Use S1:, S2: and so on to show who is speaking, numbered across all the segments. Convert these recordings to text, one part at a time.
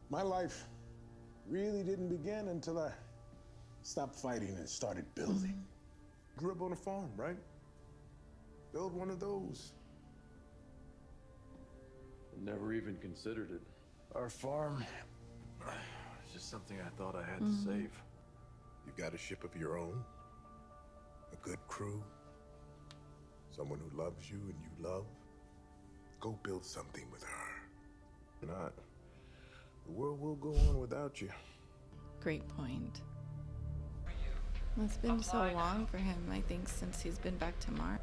S1: My life really didn't begin until I stopped fighting and started building.
S2: Grew up on a farm, right? Build one of those.
S3: Never even considered it. Our farm, it's just something I thought I had to save.
S2: You got a ship of your own, a good crew, someone who loves you and you love. Go build something with her. If not, the world will go on without you.
S4: Great point. It's been so long for him, I think, since he's been back to Mars.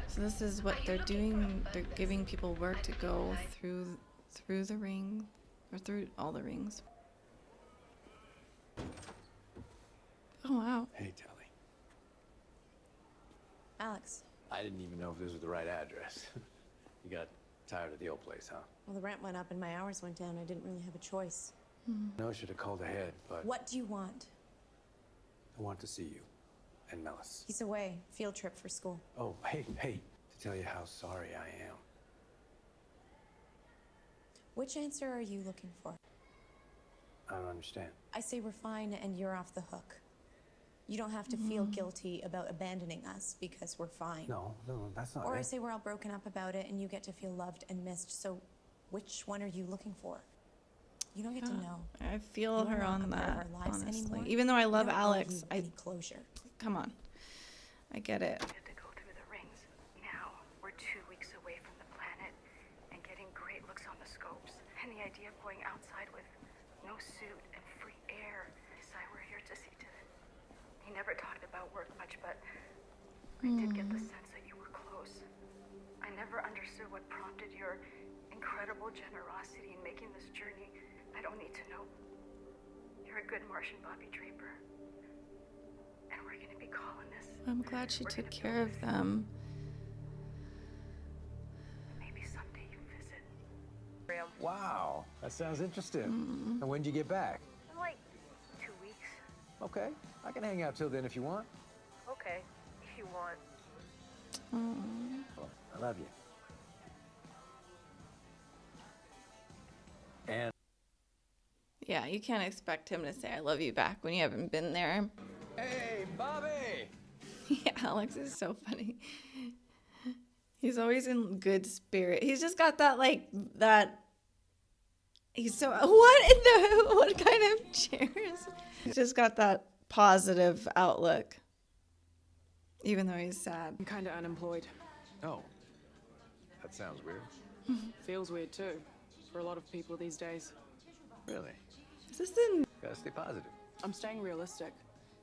S4: So this is what they're doing. They're giving people work to go through the ring, or through all the rings. Oh wow.
S3: Hey, Tally.
S5: Alex.
S3: I didn't even know if this was the right address. You got tired of the old place, huh?
S5: Well, the rent went up and my hours went down. I didn't really have a choice.
S3: No, I should have called ahead, but
S5: What do you want?
S3: I want to see you and Melis.
S5: He's away. Field trip for school.
S3: Oh, hey, to tell you how sorry I am.
S5: Which answer are you looking for?
S3: I don't understand.
S5: I say we're fine and you're off the hook. You don't have to feel guilty about abandoning us because we're fine.
S3: No, that's not
S5: Or I
S3: it.
S5: say we're all broken up about it and you get to feel loved and missed. So which one are you looking for? You don't get to know.
S4: I feel her on that,
S5: our lives
S4: honestly.
S5: anymore.
S4: Even though I love
S5: We don't
S4: Alex,
S5: owe you any closure.
S4: come on. I get it.
S6: Get to go through the rings. Now we're 2 weeks away from the planet and getting great looks on the scopes. And the idea of going outside with no suit and free air. Sai, we're here to see to it. He never talked about work much, but I did get the sense that you were close. I never understood what prompted your incredible generosity in making this journey. I don't need to know. You're a good Martian Bobby Draper. And we're gonna be calling this.
S4: I'm glad she took care of them.
S6: Maybe someday you visit.
S3: Wow, that sounds interesting. And when did you get back?
S6: In like 2 weeks.
S3: Okay, I can hang out till then if you want.
S6: Okay, if you want.
S3: Well, I love you. And
S4: Yeah, you can't expect him to say I love you back when you haven't been there.
S3: hey, Bobby!
S4: Yeah, Alex is so funny. He's always in good spirit. He's just got that, like, that... He's so... What kind of chairs? He's just got that positive outlook. Even though he's sad.
S7: I'm kind of unemployed.
S3: Oh, that sounds weird.
S7: Feels weird too, for a lot of people these days.
S3: Really?
S4: Is this in...
S3: Gotta stay positive.
S7: I'm staying realistic.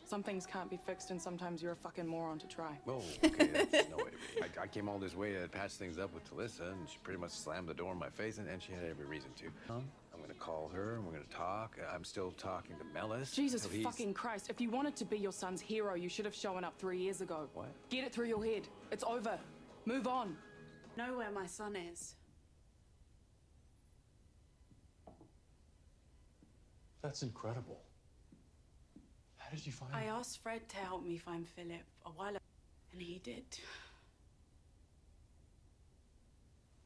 S7: Some things can't be fixed, and sometimes you're a fucking moron to try.
S3: Oh, okay, that's no way to be. I came all this way to patch things up with Talissa, and she pretty much slammed the door in my face, and she had every reason to. I'm gonna call her, and we're gonna talk. I'm still talking to Melis.
S7: Jesus
S3: so he's-
S7: fucking Christ. If you wanted to be your son's hero, you should have shown up 3 years ago.
S3: What?
S7: Get it through your head. It's over. Move on.
S8: Know where my son is.
S9: That's incredible. How did you find
S8: I
S9: him?
S8: asked Fred to help me find Philip a while ago, and he did.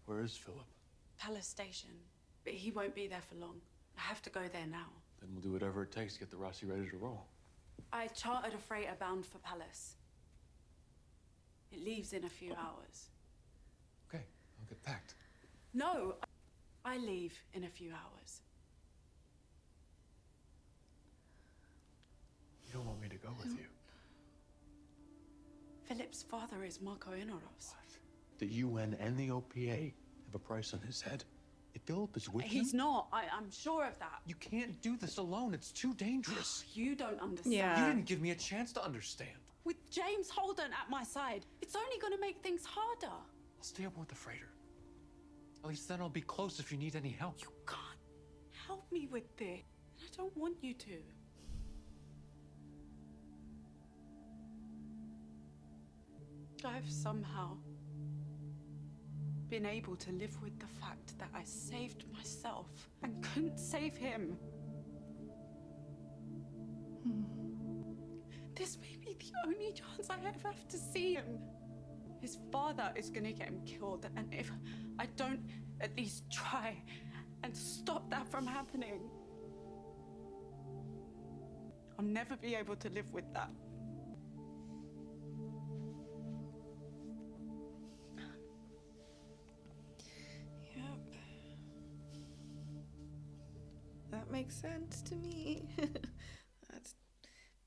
S9: Where is Philip?
S8: Palace Station. But he won't be there for long. I have to go there now.
S9: Then we'll do whatever it takes to get the Roci ready to roll.
S8: I chartered a freighter bound for Palace. It leaves in a few hours.
S9: Okay, I'll get packed.
S8: No, I leave in a few hours.
S9: You don't want me to go with you.
S8: Philip's father is Marco Inoros.
S9: The UN and the OPA have a price on his head. If Philip is with
S8: He's
S9: him,
S8: not. I'm sure of that.
S9: you can't do this alone. It's too dangerous.
S8: You don't understand.
S4: Yeah.
S9: You didn't give me a chance to understand.
S8: With James Holden at my side, it's only going to make things harder.
S9: I'll stay aboard the freighter. At least then I'll be close if you need any help.
S8: You can't help me with this. I don't want you to. I've somehow been able to live with the fact that I saved myself and couldn't save him. This may be the only chance I ever have to see him. His father is gonna get him killed, and if I don't at least try and stop that from happening. I'll never be able to live with that.
S4: Yep. That makes sense to me.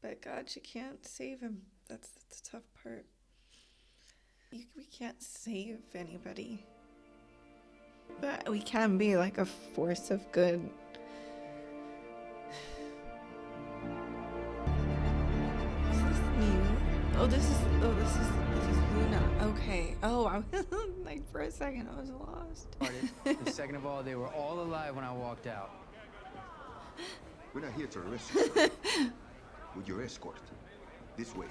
S4: But God, she can't save him. That's the tough part. We can't save anybody. But we can be like a force of good. Is this new? This is Luna. Okay. Oh, I was like, for a second I was lost.
S10: And second of all, they were all alive when I walked out.
S11: We're not here to arrest you. With your escort. This way.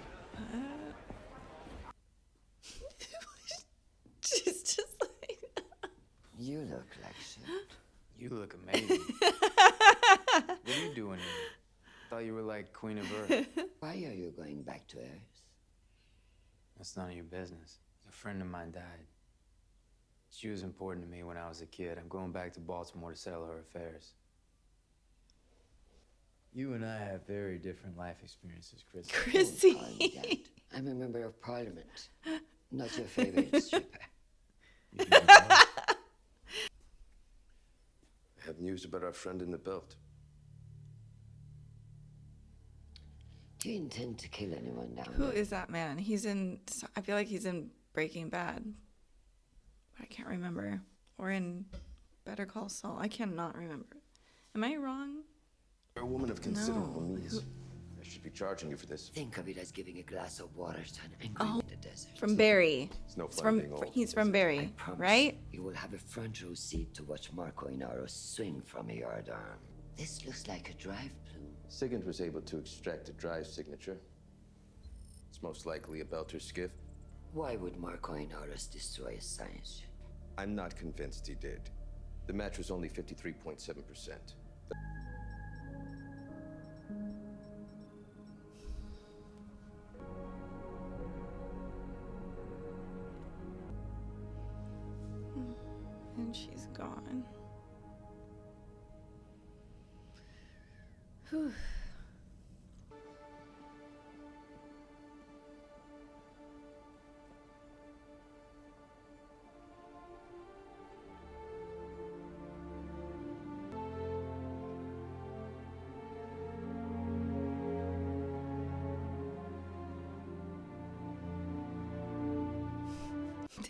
S4: She's just like...
S12: You look like shit.
S10: You look amazing. What are you doing here? Thought you were like Queen of Earth.
S12: Why are you going back to Earth?
S10: That's none of your business. A friend of mine died. She was important to me when I was a kid. I'm going back to Baltimore to settle her affairs. You and I have very different life experiences, Chrissy.
S4: Chrissy.
S12: I'm a member of Parliament, not your favorite stripper.
S13: I have news about our friend in the belt.
S12: Do you intend to kill anyone now?
S4: Who is that man? He's in... I feel like he's in Breaking Bad. But I can't remember. Or in Better Call Saul. I cannot remember. Am I wrong?
S13: You're a woman of considerable
S4: No.
S13: means. I should be charging you for this.
S12: Think of it as giving a glass of water to an angry in the desert.
S4: From Barry.
S13: It's no fun being old.
S4: He's from Barry,
S12: Promise
S4: right?
S12: You will have a front row seat to watch Marco Inaro swing from a yardarm. This looks like a drive plume.
S13: Sigint was able to extract a drive signature. It's most likely a Belter skiff.
S12: Why would Marco Inaros destroy a science ship?
S13: I'm not convinced he did. The match was only 53.7%.
S4: And she's gone. Whew.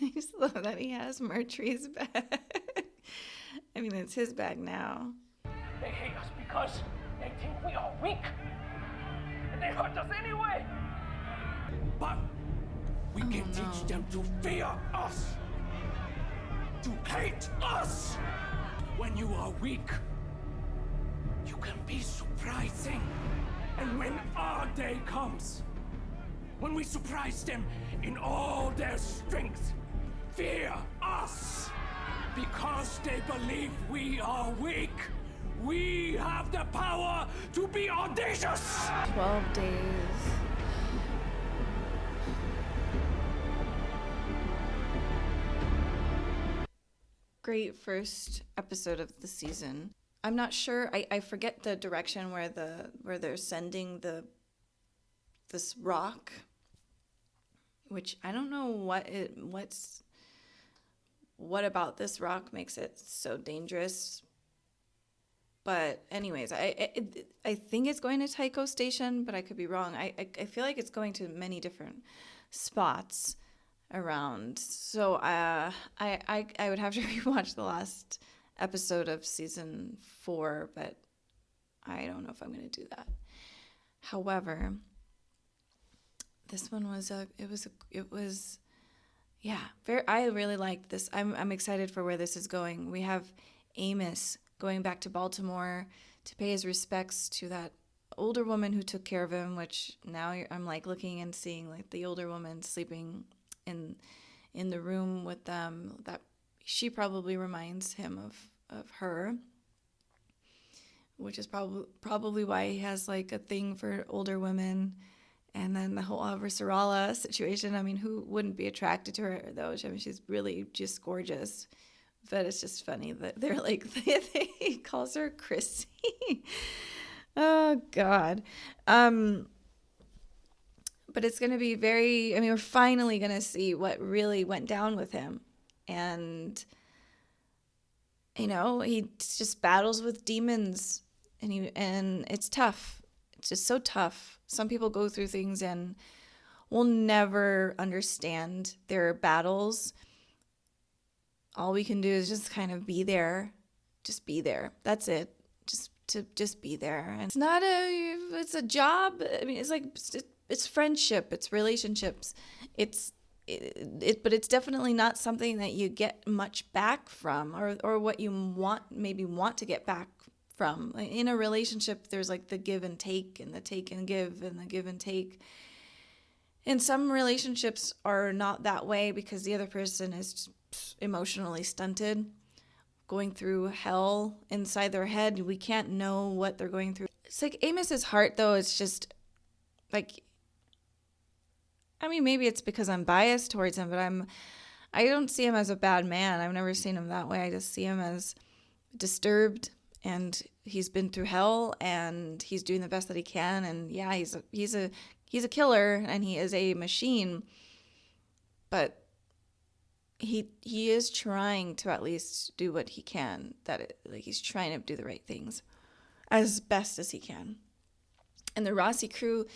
S4: I just love that he has Mertry's bag. I mean, it's his bag now.
S14: They hate us because they think we are weak. And they hurt us anyway. But we can teach them to fear us. To hate us. When you are weak, you can be surprising. And when our day comes, when we surprise them in all their strength, fear us. Because they believe we are weak. We have the power to be audacious.
S4: 12 days. Great first episode of the season. I'm not sure. I forget the direction where they're sending this rock, which I don't know what about this rock makes it so dangerous. But anyways, I think it's going to Tycho Station, but I could be wrong. I feel like it's going to many different spots around. So I would have to rewatch the last episode of season 4, but I don't know if I'm going to do that. However, this one was I really liked this. I'm excited for where this is going. We have Amos going back to Baltimore to pay his respects to that older woman who took care of him, which now I'm like looking and seeing like the older woman sleeping in the room with them, that she probably reminds him of her, which is probably why he has like a thing for older women. And then the whole Versarala situation, I mean, who wouldn't be attracted to her though? I mean, she's really just gorgeous. But it's just funny that they're like, he calls her Chrissy. Oh, God. But it's going to be very, I mean, we're finally going to see what really went down with him. And, you know, he just battles with demons, and it's tough. It's just so tough. Some people go through things and will never understand their battles. All we can do is just kind of be there. Just be there. That's it. Just be there. And it's a job. I mean, it's like, it's friendship, it's relationships. But it's definitely not something that you get much back from, or what you want to get back from. In a relationship, there's like the give and take, and the take and give, and the give and take. And some relationships are not that way because the other person is emotionally stunted, going through hell inside their head. We can't know what they're going through. It's like Amos's heart, though, it's just like, I mean, maybe it's because I'm biased towards him, but I don't see him as a bad man. I've never seen him that way. I just see him as disturbed, and he's been through hell, and he's doing the best that he can. And yeah, he's a killer, and he is a machine, but he is trying to at least do what he can. He's trying to do the right things as best as he can. And the Roci crew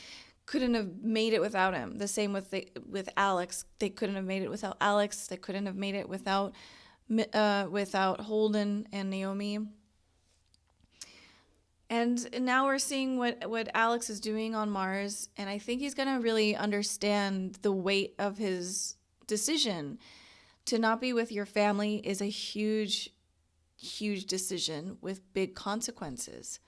S4: couldn't have made it without him. The same with Alex. They couldn't have made it without Alex. They couldn't have made it without Holden and Naomi. And now we're seeing what Alex is doing on Mars, and I think he's going to really understand the weight of his decision. To not be with your family is a huge, huge decision with big consequences.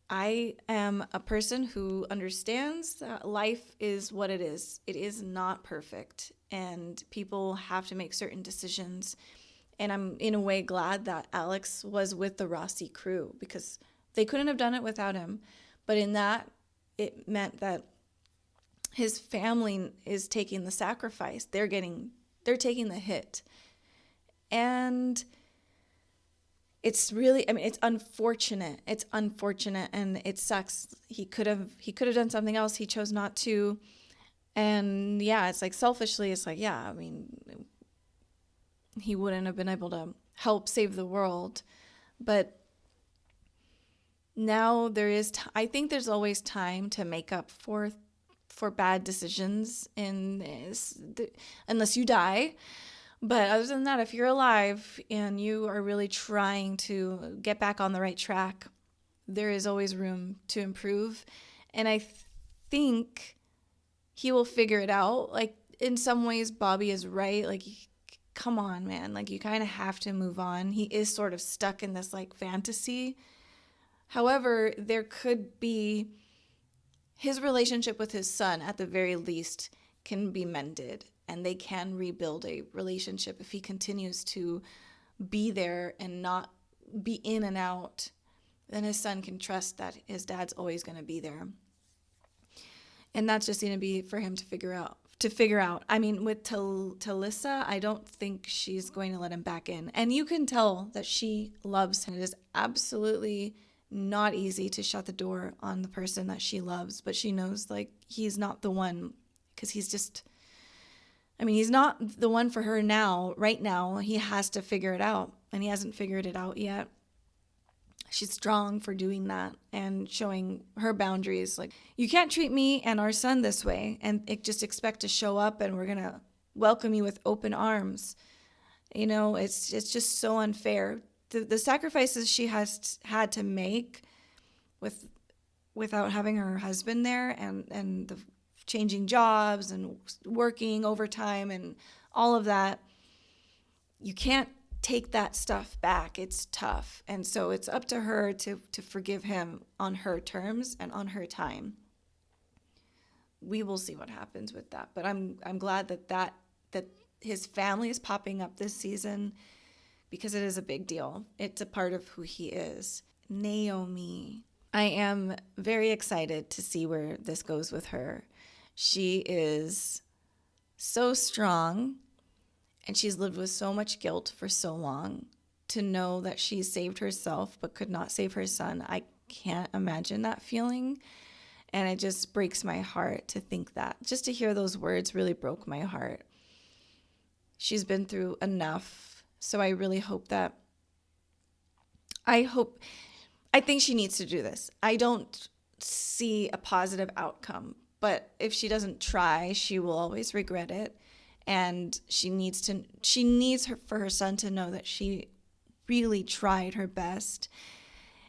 S4: I am a person who understands that life is what it is. It is not perfect, and people have to make certain decisions. And I'm in a way glad that Alex was with the Roci crew, because they couldn't have done it without him. But in that, it meant that his family is taking the sacrifice. They're taking the hit. And it's really, I mean, it's unfortunate. It's unfortunate, and it sucks. He could have done something else. He chose not to. And yeah, it's like selfishly, it's like, yeah, I mean, he wouldn't have been able to help save the world. But now there is, I think there's always time to make up for bad decisions unless you die. But other than that, if you're alive and you are really trying to get back on the right track, there is always room to improve. And I think he will figure it out. Like, in some ways, Bobby is right. Like, come on, man. Like, you kind of have to move on. He is sort of stuck in this, like, fantasy. However, there could be his relationship with his son, at the very least, can be mended, and they can rebuild a relationship if he continues to be there and not be in and out. Then his son can trust that his dad's always going to be there. And that's just going to be for him to figure out. I mean, with Talissa, I don't think she's going to let him back in. And you can tell that she loves him. It is absolutely not easy to shut the door on the person that she loves, but she knows, like, he's not the one, because he's not the one for her now, right now. He has to figure it out, and he hasn't figured it out yet. She's strong for doing that and showing her boundaries. Like, you can't treat me and our son this way and just expect to show up and we're going to welcome you with open arms. You know, it's just so unfair. The sacrifices she has had to make without having her husband there, and the changing jobs and working overtime and all of that, you can't take that stuff back. It's tough. And so it's up to her to forgive him on her terms and on her time. We will see what happens with that. But I'm glad that his family is popping up this season, because it is a big deal. It's a part of who he is. Naomi. I am very excited to see where this goes with her. She is so strong, And she's lived with so much guilt for so long. To know that she saved herself but could not save her son, I can't imagine that feeling. And it just breaks my heart to think that. Just to hear those words really broke my heart. She's been through enough. So I really hope that, I think she needs to do this. I don't see a positive outcome, but if she doesn't try, she will always regret it. And she needs for her son to know that she really tried her best.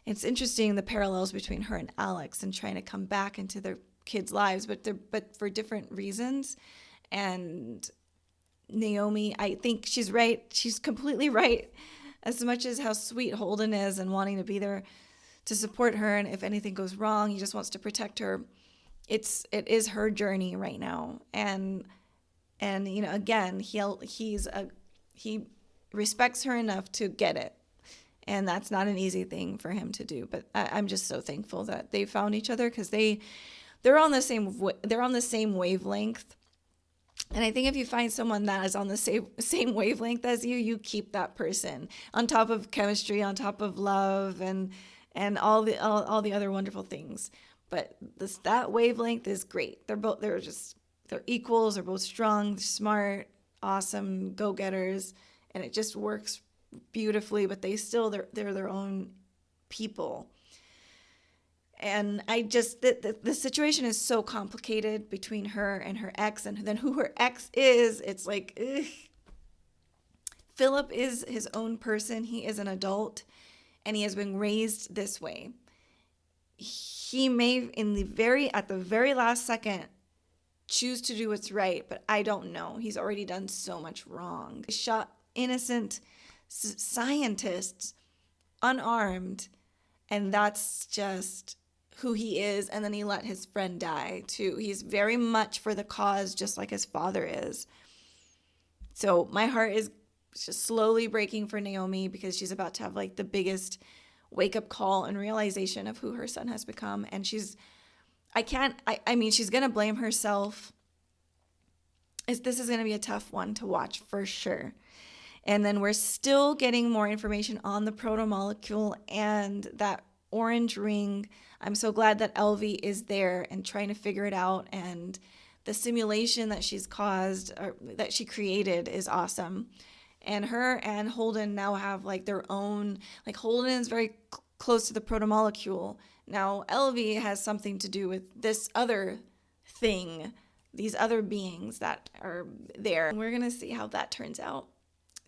S4: It's interesting, the parallels between her and Alex and trying to come back into their kids' lives, but for different reasons. And Naomi, I think she's right. She's completely right. As much as how sweet Holden is and wanting to be there to support her, and if anything goes wrong, he just wants to protect her. It is her journey right now. And you know, again, he respects her enough to get it. And that's not an easy thing for him to do. But I'm just so thankful that they found each other, because they're on the same wavelength. And I think if you find someone that is on the same wavelength as you, you keep that person, on top of chemistry, on top of love, and all the other wonderful things. But that wavelength is great. They're equals. They're both strong, they're smart, awesome, go-getters, and it just works beautifully. But they're their own people. And I just, the situation is so complicated between her and her ex, and then who her ex is. It's like, ugh. Philip is his own person. He is an adult, and he has been raised this way. He may, at the very last second, choose to do what's right, but I don't know. He's already done so much wrong. He shot innocent scientists unarmed, and that's just who he is. And then he let his friend die too. He's very much for the cause, just like his father is. So my heart is just slowly breaking for Naomi, because she's about to have like the biggest wake-up call and realization of who her son has become. And she's gonna blame herself. This is gonna be a tough one to watch for sure. And then we're still getting more information on the proto-molecule and that orange ring. I'm so glad that Elvie is there and trying to figure it out. And the simulation that she's caused, or that she created, is awesome. And her and Holden now have like their own, like Holden is very close to the proto-molecule. Now Elvie has something to do with this other thing, these other beings that are there. And we're going to see how that turns out.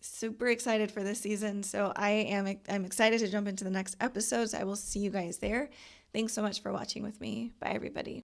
S4: Super excited for this season. So I'm excited to jump into the next episodes. I will see you guys there. Thanks so much for watching with me. Bye, everybody.